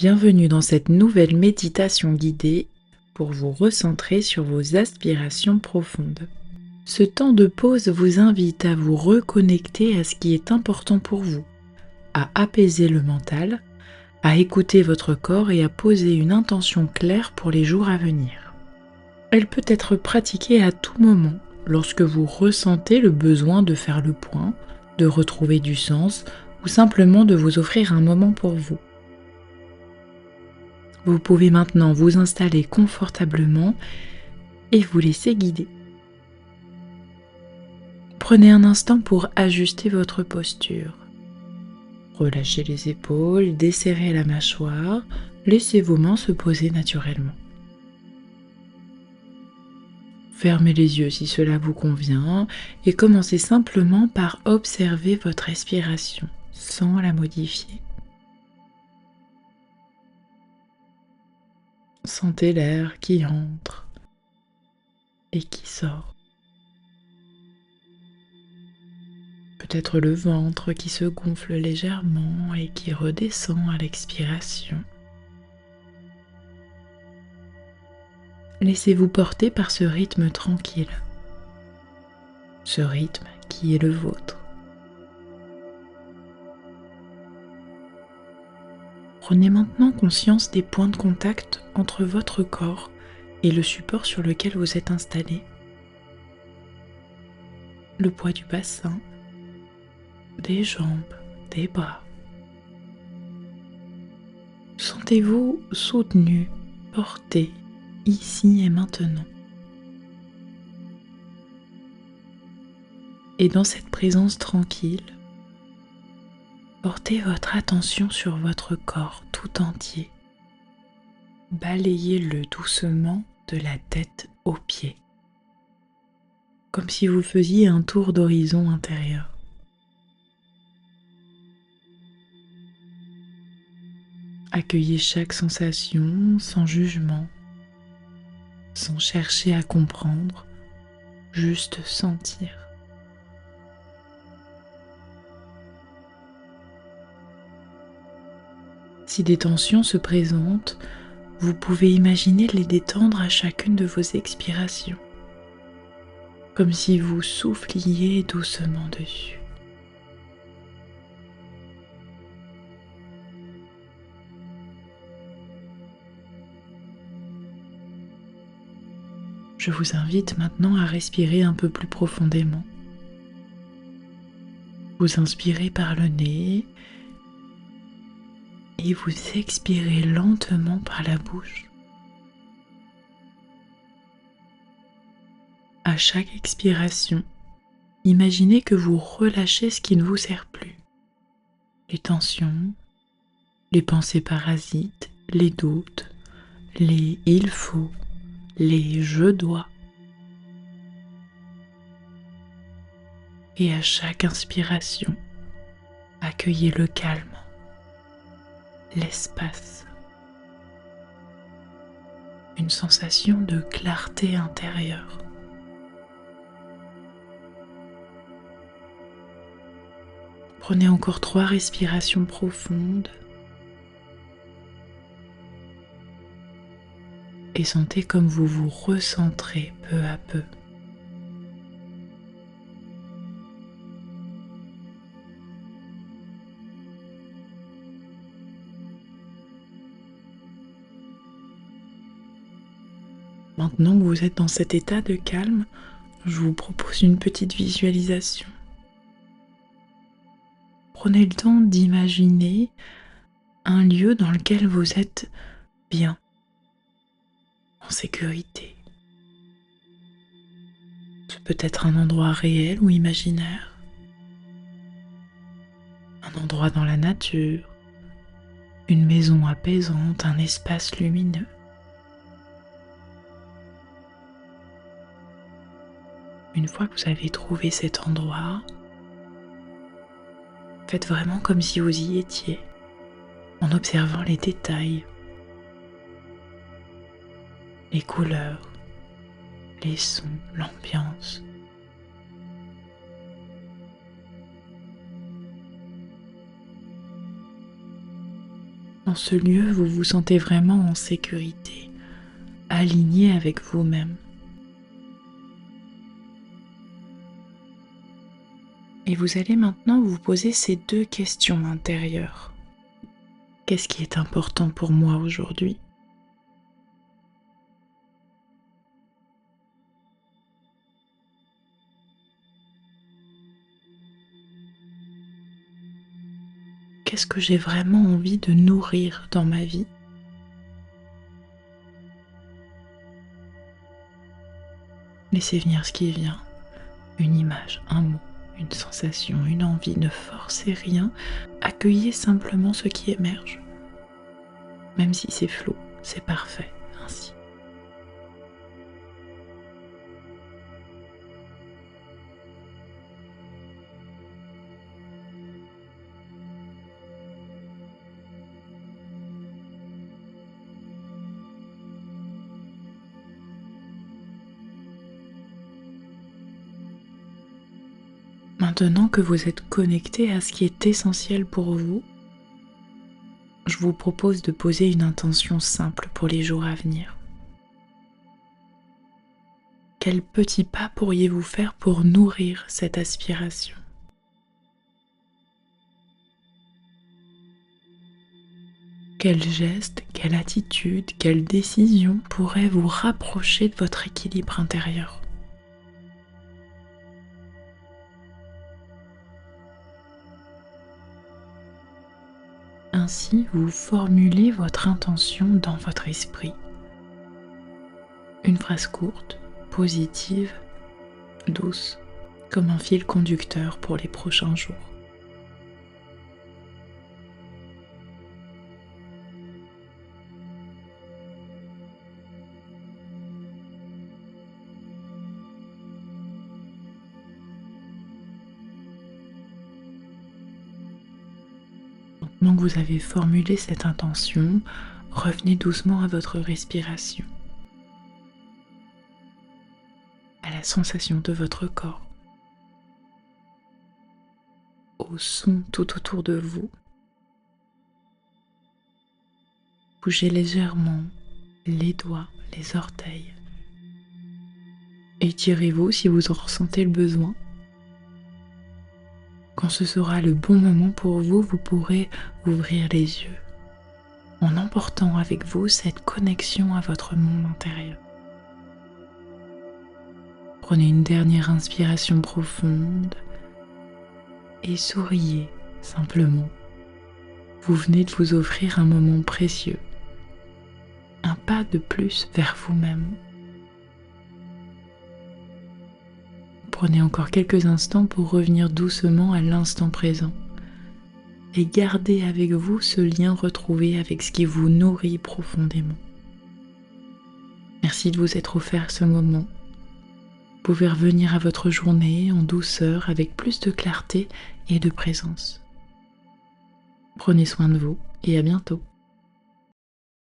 Bienvenue dans cette nouvelle méditation guidée pour vous recentrer sur vos aspirations profondes. Ce temps de pause vous invite à vous reconnecter à ce qui est important pour vous, à apaiser le mental, à écouter votre corps et à poser une intention claire pour les jours à venir. Elle peut être pratiquée à tout moment, lorsque vous ressentez le besoin de faire le point, de retrouver du sens ou simplement de vous offrir un moment pour vous. Vous pouvez maintenant vous installer confortablement et vous laisser guider. Prenez un instant pour ajuster votre posture. Relâchez les épaules, desserrez la mâchoire, laissez vos mains se poser naturellement. Fermez les yeux si cela vous convient et commencez simplement par observer votre respiration sans la modifier. Sentez l'air qui entre et qui sort. Peut-être le ventre qui se gonfle légèrement et qui redescend à l'expiration. Laissez-vous porter par ce rythme tranquille, ce rythme qui est le vôtre. Prenez maintenant conscience des points de contact entre votre corps et le support sur lequel vous êtes installé. Le poids du bassin, des jambes, des bras. Sentez-vous soutenu, porté, ici et maintenant. Et dans cette présence tranquille, portez votre attention sur votre corps tout entier. Balayez-le doucement de la tête aux pieds, comme si vous faisiez un tour d'horizon intérieur. Accueillez chaque sensation sans jugement, sans chercher à comprendre, juste sentir. Si des tensions se présentent, vous pouvez imaginer les détendre à chacune de vos expirations, comme si vous souffliez doucement dessus. Je vous invite maintenant à respirer un peu plus profondément. Vous inspirez par le nez et vous expirez lentement par la bouche. À chaque expiration, imaginez que vous relâchez ce qui ne vous sert plus. Les tensions, les pensées parasites, les doutes, les il faut, les je dois. Et à chaque inspiration, accueillez le calme, l'espace, une sensation de clarté intérieure. Prenez encore 3 respirations profondes et sentez comme vous vous recentrez peu à peu. Maintenant que vous êtes dans cet état de calme, je vous propose une petite visualisation. Prenez le temps d'imaginer un lieu dans lequel vous êtes bien, en sécurité. C'est peut-être un endroit réel ou imaginaire, un endroit dans la nature, une maison apaisante, un espace lumineux. Une fois que vous avez trouvé cet endroit, faites vraiment comme si vous y étiez, en observant les détails, les couleurs, les sons, l'ambiance. Dans ce lieu, vous vous sentez vraiment en sécurité, aligné avec vous-même. Et vous allez maintenant vous poser ces deux questions intérieures. Qu'est-ce qui est important pour moi aujourd'hui ? Qu'est-ce que j'ai vraiment envie de nourrir dans ma vie ? Laissez venir ce qui vient, une image, un mot, une sensation, une envie, ne forcez rien, accueillez simplement ce qui émerge. Même si c'est flou, c'est parfait ainsi. Maintenant que vous êtes connecté à ce qui est essentiel pour vous, je vous propose de poser une intention simple pour les jours à venir. Quels petits pas pourriez-vous faire pour nourrir cette aspiration ? Quel geste, quelle attitude, quelle décision pourrait vous rapprocher de votre équilibre intérieur ? Ainsi, vous formulez votre intention dans votre esprit. Une phrase courte, positive, douce, comme un fil conducteur pour les prochains jours. Maintenant que vous avez formulé cette intention, revenez doucement à votre respiration, à la sensation de votre corps, au son tout autour de vous. Bougez légèrement les doigts, les orteils. Étirez-vous si vous en ressentez le besoin. Quand ce sera le bon moment pour vous, vous pourrez ouvrir les yeux en emportant avec vous cette connexion à votre monde intérieur. Prenez une dernière inspiration profonde et souriez simplement. Vous venez de vous offrir un moment précieux, un pas de plus vers vous-même. Prenez encore quelques instants pour revenir doucement à l'instant présent et gardez avec vous ce lien retrouvé avec ce qui vous nourrit profondément. Merci de vous être offert ce moment. Vous pouvez revenir à votre journée en douceur avec plus de clarté et de présence. Prenez soin de vous et à bientôt.